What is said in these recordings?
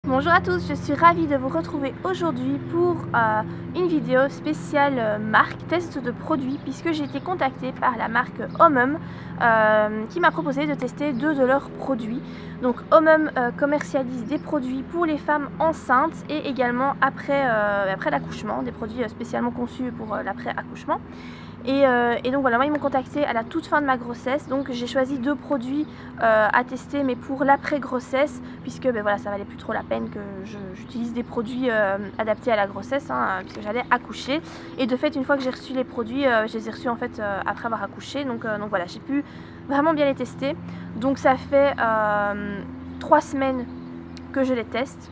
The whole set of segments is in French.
Bonjour à tous, je suis ravie de vous retrouver aujourd'hui pour une vidéo spéciale marque test de produits, puisque j'ai été contactée par la marque Omum qui m'a proposé de tester deux de leurs produits. Donc Omum commercialise des produits pour les femmes enceintes et également après l'accouchement, des produits spécialement conçus pour l'après-accouchement. Et donc voilà, moi ils m'ont contacté à la toute fin de ma grossesse, donc j'ai choisi deux produits à tester, mais pour l'après-grossesse, puisque voilà, ça valait plus trop la peine que j'utilise des produits adaptés à la grossesse, puisque j'allais accoucher. Et de fait, une fois que j'ai reçu les produits, je les ai reçus en fait après avoir accouché, donc voilà, j'ai pu vraiment bien les tester. Donc ça fait 3 semaines que je les teste.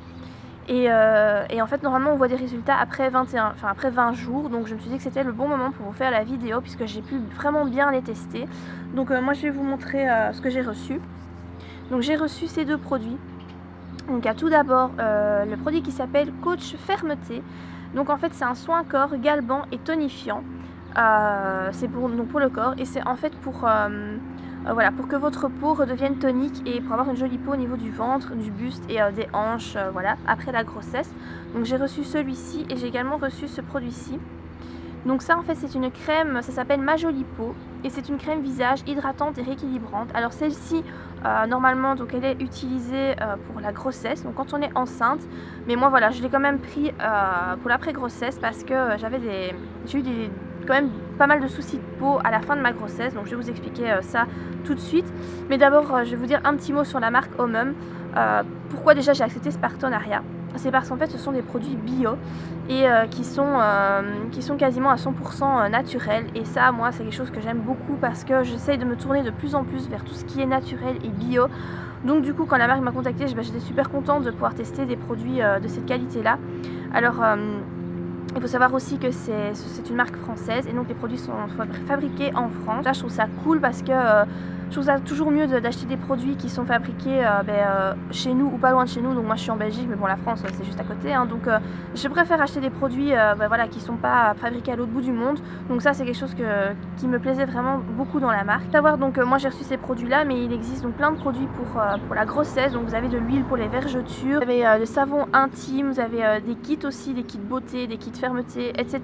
Et en fait normalement on voit des résultats après 20 jours, donc je me suis dit que c'était le bon moment pour vous faire la vidéo puisque j'ai pu vraiment bien les tester. Donc moi je vais vous montrer ce que j'ai reçu. Donc j'ai reçu ces deux produits. Donc il y a tout d'abord le produit qui s'appelle Coach Fermeté. Donc en fait c'est un soin corps galbant et tonifiant. C'est pour le corps et c'est en fait pour voilà, pour que votre peau redevienne tonique et pour avoir une jolie peau au niveau du ventre, du buste et des hanches, voilà, après la grossesse. Donc j'ai reçu celui-ci et j'ai également reçu ce produit-ci. Donc ça en fait c'est une crème, ça s'appelle Ma Jolie Peau et c'est une crème visage hydratante et rééquilibrante. Alors celle-ci normalement donc elle est utilisée pour la grossesse, donc quand on est enceinte, mais moi voilà je l'ai quand même pris pour l'après-grossesse parce que j'ai eu quand même pas mal de soucis de peau à la fin de ma grossesse, donc je vais vous expliquer ça tout de suite. Mais d'abord je vais vous dire un petit mot sur la marque Omum. Pourquoi déjà j'ai accepté ce partenariat? C'est parce qu'en fait ce sont des produits bio et qui sont quasiment à 100% naturels, et ça moi c'est quelque chose que j'aime beaucoup parce que j'essaye de me tourner de plus en plus vers tout ce qui est naturel et bio. Donc du coup quand la marque m'a contactée, j'étais super contente de pouvoir tester des produits de cette qualité là. Alors il faut savoir aussi que c'est une marque française et donc les produits sont fabriqués en France. Là je trouve ça cool parce que je trouve ça toujours mieux d'acheter des produits qui sont fabriqués chez nous ou pas loin de chez nous. Donc moi je suis en Belgique, mais bon la France c'est juste à côté, hein. Donc je préfère acheter des produits voilà, qui sont pas fabriqués à l'autre bout du monde. Donc ça c'est quelque chose qui me plaisait vraiment beaucoup dans la marque. Savoir donc moi j'ai reçu ces produits là, mais il existe donc plein de produits pour la grossesse. Donc vous avez de l'huile pour les vergetures, vous avez des savons intimes, vous avez des kits aussi, des kits beauté, des kits fermeté, etc.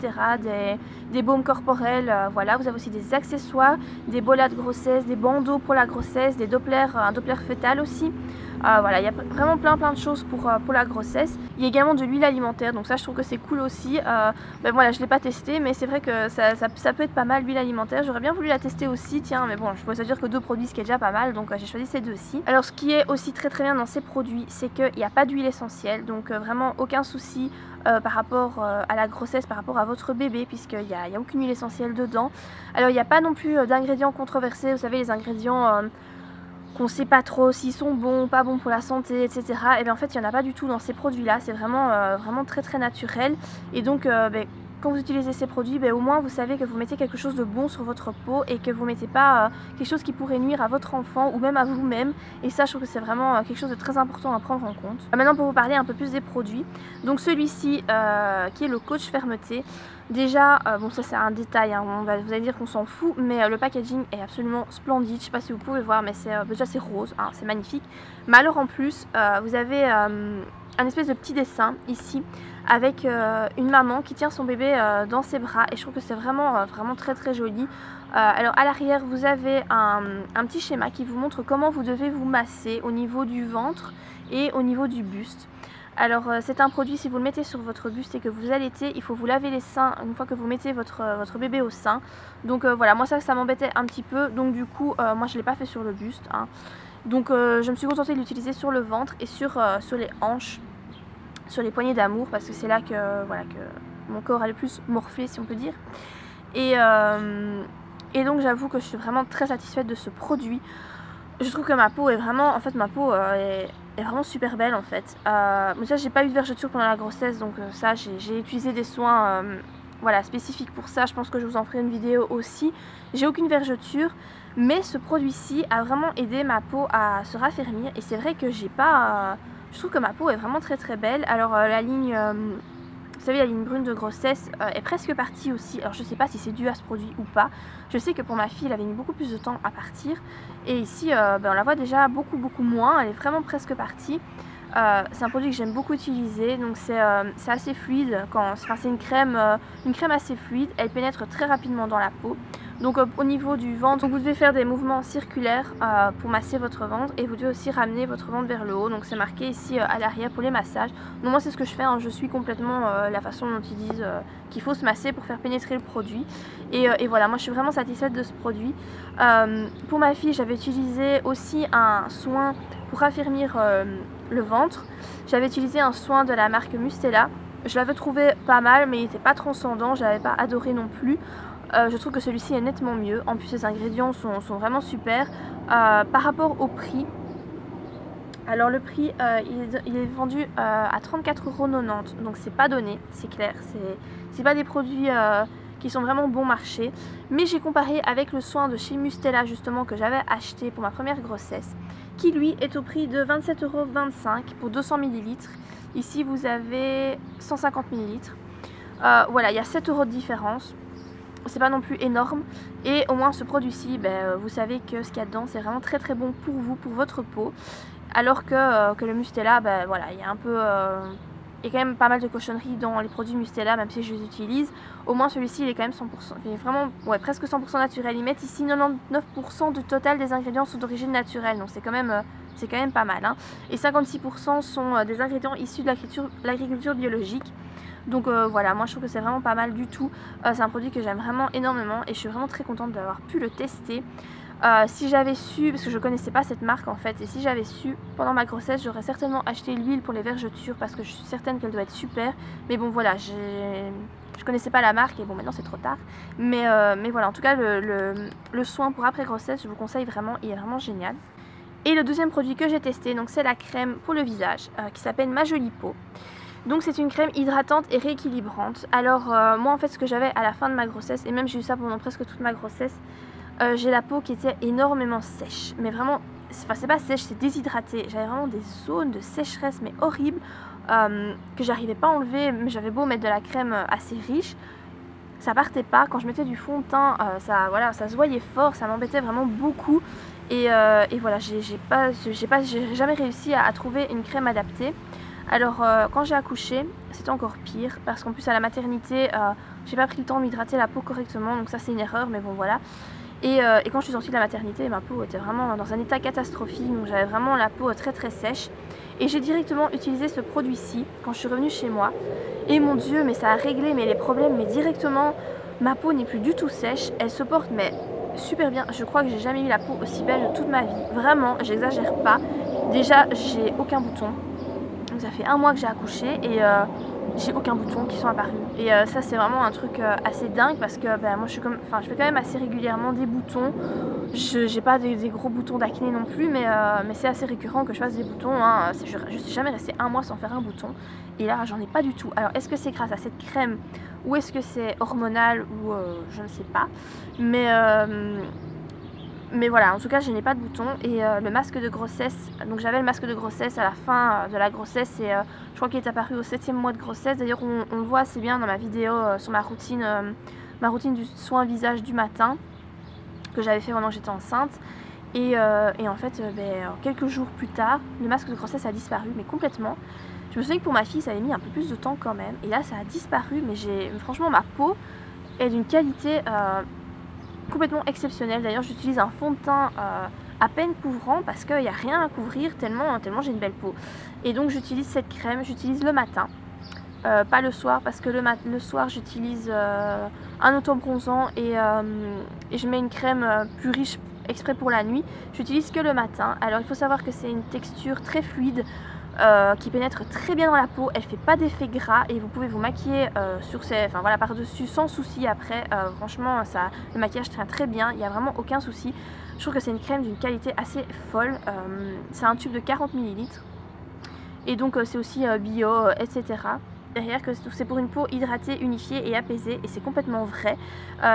Des baumes corporels, voilà. Vous avez aussi des accessoires, des bolas de grossesse, des bandeaux pour la grossesse, des dopplers, un doppler fœtal aussi. Voilà, il y a vraiment plein de choses pour la grossesse. Il y a également de l'huile alimentaire, donc ça je trouve que c'est cool aussi. Voilà, je ne l'ai pas testé, mais c'est vrai que ça peut être pas mal, l'huile alimentaire. J'aurais bien voulu la tester aussi, tiens, mais bon, je pourrais dire que deux produits, ce qui est déjà pas mal, donc j'ai choisi ces deux-ci. Alors ce qui est aussi très bien dans ces produits, c'est qu'il n'y a pas d'huile essentielle, donc vraiment aucun souci par rapport à la grossesse, par rapport à votre bébé, puisqu'il n'y a aucune huile essentielle dedans. Alors il n'y a pas non plus d'ingrédients controversés, vous savez les ingrédients qu'on ne sait pas trop s'ils sont bons, pas bons pour la santé, etc. Et bien en fait il n'y en a pas du tout dans ces produits là, c'est vraiment très naturel. Et donc quand vous utilisez ces produits, au moins vous savez que vous mettez quelque chose de bon sur votre peau et que vous ne mettez pas quelque chose qui pourrait nuire à votre enfant ou même à vous-même. Et ça je trouve que c'est vraiment quelque chose de très important à prendre en compte. Maintenant pour vous parler un peu plus des produits, donc celui-ci qui est le Coach Fermeté. Déjà, bon ça c'est un détail, hein, vous allez dire qu'on s'en fout, mais le packaging est absolument splendide. Je sais pas si vous pouvez voir, mais déjà c'est rose, hein, c'est magnifique. Mais alors en plus, vous avez un espèce de petit dessin ici avec une maman qui tient son bébé dans ses bras, et je trouve que c'est vraiment très joli. Alors à l'arrière vous avez un petit schéma qui vous montre comment vous devez vous masser au niveau du ventre et au niveau du buste. Alors c'est un produit, si vous le mettez sur votre buste et que vous allaitez, il faut vous laver les seins une fois que vous mettez votre bébé au sein. Donc voilà, moi ça m'embêtait un petit peu, donc du coup moi je ne l'ai pas fait sur le buste, hein. Donc je me suis contentée de l'utiliser sur le ventre et sur les hanches, sur les poignées d'amour, parce que c'est là que, voilà, que mon corps a le plus morflé, si on peut dire. Et donc j'avoue que je suis vraiment très satisfaite de ce produit. Je trouve que ma peau est vraiment, en fait ma peau est vraiment super belle en fait. Mais ça j'ai pas eu de vergeture pendant la grossesse, donc ça j'ai utilisé des soins voilà, spécifiques pour ça. Je pense que je vous en ferai une vidéo aussi. J'ai aucune vergeture, mais ce produit-ci a vraiment aidé ma peau à se raffermir, et c'est vrai que j'ai pas... je trouve que ma peau est vraiment très belle. Alors la ligne... vous savez, la ligne brune de grossesse est presque partie aussi. Alors je sais pas si c'est dû à ce produit ou pas. Je sais que pour ma fille elle avait mis beaucoup plus de temps à partir, et ici on la voit déjà beaucoup moins. Elle est vraiment presque partie. C'est un produit que j'aime beaucoup utiliser, donc c'est assez fluide, c'est une crème assez fluide, elle pénètre très rapidement dans la peau. Donc au niveau du ventre, vous devez faire des mouvements circulaires pour masser votre ventre, et vous devez aussi ramener votre ventre vers le haut, donc c'est marqué ici à l'arrière pour les massages. Donc moi c'est ce que je fais, hein. Je suis complètement la façon dont ils disent qu'il faut se masser pour faire pénétrer le produit. Et voilà, moi je suis vraiment satisfaite de ce produit. Pour ma fille, j'avais utilisé aussi un soin pour affermir le ventre. J'avais utilisé un soin de la marque Mustela. Je l'avais trouvé pas mal, mais il n'était pas transcendant, je l'avais pas adoré non plus. Je trouve que celui-ci est nettement mieux. En plus, les ingrédients sont vraiment super. Par rapport au prix, alors le prix il est vendu à 34,90 €, donc c'est pas donné, c'est clair. C'est pas des produits qui sont vraiment bon marché. Mais j'ai comparé avec le soin de chez Mustela justement que j'avais acheté pour ma première grossesse, qui lui est au prix de 27,25 € pour 200 ml. Ici vous avez 150 ml. Voilà, il y a 7 € de différence. C'est pas non plus énorme, et au moins ce produit-ci, vous savez que ce qu'il y a dedans c'est vraiment très très bon pour vous, pour votre peau, alors que le Mustela, voilà, il y a un peu il y a quand même pas mal de cochonneries dans les produits Mustela, même si je les utilise. Au moins celui-ci il est quand même 100%, il est vraiment presque 100% naturel. Ils mettent ici 99% du total des ingrédients sont d'origine naturelle, donc c'est quand même pas mal, hein. Et 56% sont des ingrédients issus de l'agriculture biologique. Donc voilà, moi je trouve que c'est vraiment pas mal du tout. C'est un produit que j'aime vraiment énormément et je suis vraiment très contente d'avoir pu le tester. Si j'avais su, parce que je connaissais pas cette marque en fait, et si j'avais su pendant ma grossesse, j'aurais certainement acheté l'huile pour les vergetures parce que je suis certaine qu'elle doit être super. Mais bon voilà, je connaissais pas la marque et bon maintenant c'est trop tard. Mais voilà, en tout cas le soin pour après grossesse, je vous conseille vraiment, il est vraiment génial. Et le deuxième produit que j'ai testé, donc c'est la crème pour le visage qui s'appelle Ma Jolie Peau. Donc c'est une crème hydratante et rééquilibrante. Alors moi en fait ce que j'avais à la fin de ma grossesse, et même j'ai eu ça pendant presque toute ma grossesse, j'ai la peau qui était énormément sèche. Mais vraiment, enfin c'est pas sèche, c'est déshydraté. J'avais vraiment des zones de sécheresse mais horribles que j'arrivais pas à enlever. Mais j'avais beau mettre de la crème assez riche, ça partait pas. Quand je mettais du fond de teint, voilà, ça se voyait fort, ça m'embêtait vraiment beaucoup. Et voilà, j'ai jamais réussi à trouver une crème adaptée. Alors quand j'ai accouché, c'était encore pire parce qu'en plus à la maternité, j'ai pas pris le temps de m'hydrater la peau correctement, donc ça c'est une erreur, mais bon voilà. Et quand je suis sortie de la maternité, ma peau était vraiment dans un état catastrophique, donc j'avais vraiment la peau très très sèche. Et j'ai directement utilisé ce produit-ci quand je suis revenue chez moi. Et mon Dieu, mais ça a réglé les problèmes, mais directement, ma peau n'est plus du tout sèche, elle se porte mais super bien. Je crois que j'ai jamais eu la peau aussi belle de toute ma vie, vraiment, j'exagère pas. Déjà, j'ai aucun bouton. Donc ça fait 1 mois que j'ai accouché et j'ai aucun bouton qui sont apparus. Et ça c'est vraiment un truc assez dingue parce que moi je fais quand même assez régulièrement des boutons. J'ai pas des gros boutons d'acné non plus, mais c'est assez récurrent que je fasse des boutons, hein. Je suis jamais restée 1 mois sans faire un bouton. Et là j'en ai pas du tout. Alors est-ce que c'est grâce à cette crème ou est-ce que c'est hormonal ou je ne sais pas. Mais voilà, en tout cas je n'ai pas de bouton. Et le masque de grossesse, donc j'avais le masque de grossesse à la fin de la grossesse et je crois qu'il est apparu au 7e mois de grossesse. D'ailleurs on le voit assez bien dans ma vidéo sur ma routine du soin visage du matin que j'avais fait pendant que j'étais enceinte. Et en fait quelques jours plus tard, le masque de grossesse a disparu, mais complètement. Je me souviens que pour ma fille ça avait mis un peu plus de temps quand même, et là ça a disparu. Mais franchement ma peau est d'une qualité complètement exceptionnelle. D'ailleurs j'utilise un fond de teint à peine couvrant parce qu'il n'y a rien à couvrir tellement j'ai une belle peau. Et donc j'utilise cette crème, j'utilise le matin, pas le soir, parce que le soir j'utilise un autobronzant et je mets une crème plus riche exprès pour la nuit. J'utilise que le matin. Alors il faut savoir que c'est une texture très fluide qui pénètre très bien dans la peau, elle fait pas d'effet gras et vous pouvez vous maquiller voilà, par-dessus sans souci après. Franchement le maquillage tient très bien, il n'y a vraiment aucun souci. Je trouve que c'est une crème d'une qualité assez folle. C'est un tube de 40 ml et donc c'est aussi bio, etc. Derrière que c'est pour une peau hydratée, unifiée et apaisée, et c'est complètement vrai.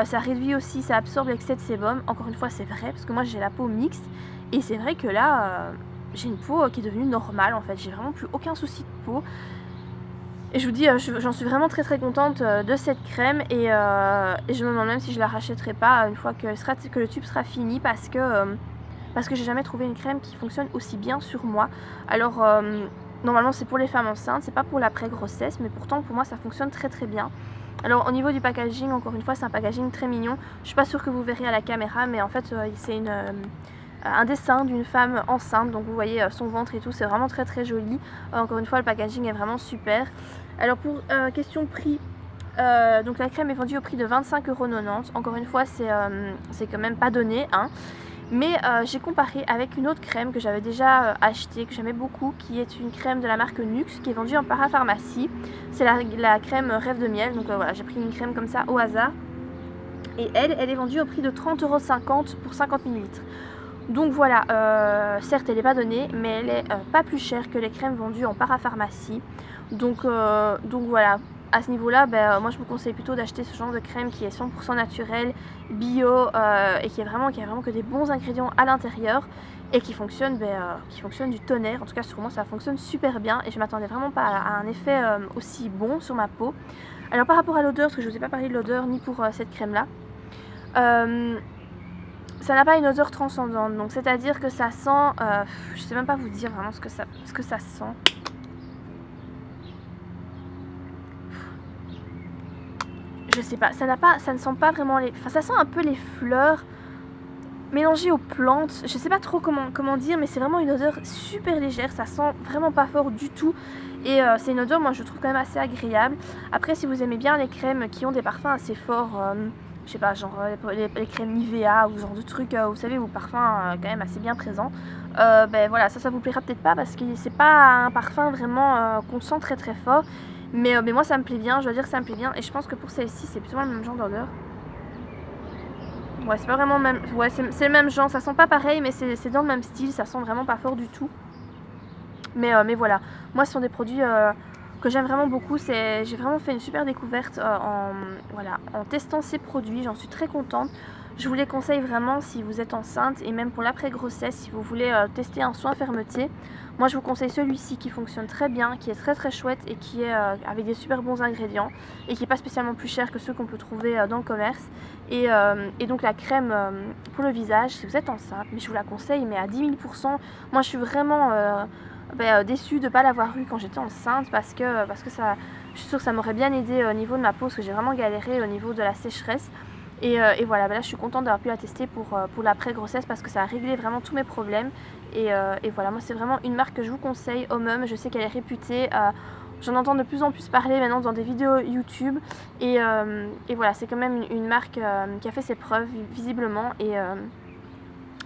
Ça réduit aussi, ça absorbe l'excès de sébum. Encore une fois c'est vrai parce que moi j'ai la peau mixte et c'est vrai que là j'ai une peau qui est devenue normale en fait, j'ai vraiment plus aucun souci de peau. Et je vous dis, j'en suis vraiment très très contente de cette crème et je me demande même si je la rachèterai pas une fois que le tube sera fini parce que j'ai jamais trouvé une crème qui fonctionne aussi bien sur moi. Alors Normalement c'est pour les femmes enceintes, c'est pas pour l'après-grossesse, mais pourtant pour moi ça fonctionne très très bien. Alors au niveau du packaging, encore une fois c'est un packaging très mignon. Je suis pas sûre que vous verrez à la caméra, mais en fait c'est un dessin d'une femme enceinte, donc vous voyez son ventre et tout, c'est vraiment très très joli. Encore une fois le packaging est vraiment super. Alors pour question prix, donc la crème est vendue au prix de 25,90 €. Encore une fois c'est quand même pas donné hein. Mais j'ai comparé avec une autre crème que j'avais déjà achetée, que j'aimais beaucoup, qui est une crème de la marque Nux, qui est vendue en parapharmacie. C'est la crème Rêve de Miel, donc voilà, j'ai pris une crème comme ça au hasard. Et elle est vendue au prix de 30,50 € pour 50 ml. Donc voilà, certes elle n'est pas donnée, mais elle est pas plus chère que les crèmes vendues en parapharmacie. Donc voilà. À ce niveau-là, moi je vous conseille plutôt d'acheter ce genre de crème qui est 100% naturelle, bio et qui a vraiment que des bons ingrédients à l'intérieur et qui fonctionne du tonnerre. En tout cas sur moi ça fonctionne super bien et je m'attendais vraiment pas à un effet aussi bon sur ma peau. Alors par rapport à l'odeur, parce que je vous ai pas parlé de l'odeur ni pour cette crème là, ça n'a pas une odeur transcendante, donc c'est à dire que ça sent, je sais même pas vous dire vraiment ce que ça sent. Je sais pas, ça ne sent pas vraiment les... Enfin ça sent un peu les fleurs mélangées aux plantes. Je sais pas trop comment dire, mais c'est vraiment une odeur super légère, ça sent vraiment pas fort du tout. Et c'est une odeur, moi je trouve quand même assez agréable. Après si vous aimez bien les crèmes qui ont des parfums assez forts, je sais pas, genre les crèmes Nivea ou ce genre de trucs, vous savez, vos parfums quand même assez bien présents, voilà, ça vous plaira peut-être pas parce que c'est pas un parfum vraiment qu'on sent très très fort. Mais moi ça me plaît bien, je dois dire que ça me plaît bien. Et je pense que pour celle-ci c'est plutôt le même genre d'odeur. Ouais c'est pas vraiment le même, ouais c'est le même genre, ça sent pas pareil mais c'est dans le même style, ça sent vraiment pas fort du tout. Mais voilà, moi ce sont des produits que j'aime vraiment beaucoup, j'ai vraiment fait une super découverte en testant ces produits, j'en suis très contente. Je vous les conseille vraiment si vous êtes enceinte et même pour l'après-grossesse, si vous voulez tester un soin fermeté. Moi je vous conseille celui-ci qui fonctionne très bien, qui est très très chouette et qui est avec des super bons ingrédients et qui n'est pas spécialement plus cher que ceux qu'on peut trouver dans le commerce. Et donc la crème pour le visage, si vous êtes enceinte, mais je vous la conseille mais à 10 000 %. Moi je suis vraiment déçue de ne pas l'avoir eu quand j'étais enceinte parce que ça, je suis sûre que ça m'aurait bien aidé au niveau de ma peau parce que j'ai vraiment galéré au niveau de la sécheresse. Et voilà, là je suis contente d'avoir pu la tester pour l'après-grossesse parce que ça a réglé vraiment tous mes problèmes. Et voilà, moi c'est vraiment une marque que je vous conseille, Homem. Je sais qu'elle est réputée, j'en entends de plus en plus parler maintenant dans des vidéos YouTube. Et voilà, c'est quand même une marque qui a fait ses preuves visiblement.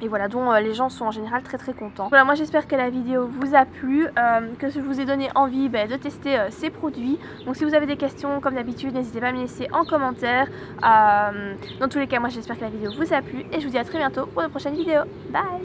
Et voilà, dont les gens sont en général très très contents. Voilà, moi j'espère que la vidéo vous a plu, que je vous ai donné envie de tester ces produits. Donc si vous avez des questions, comme d'habitude, n'hésitez pas à me laisser en commentaire. Dans tous les cas, moi j'espère que la vidéo vous a plu et je vous dis à très bientôt pour de prochaines vidéos. Bye!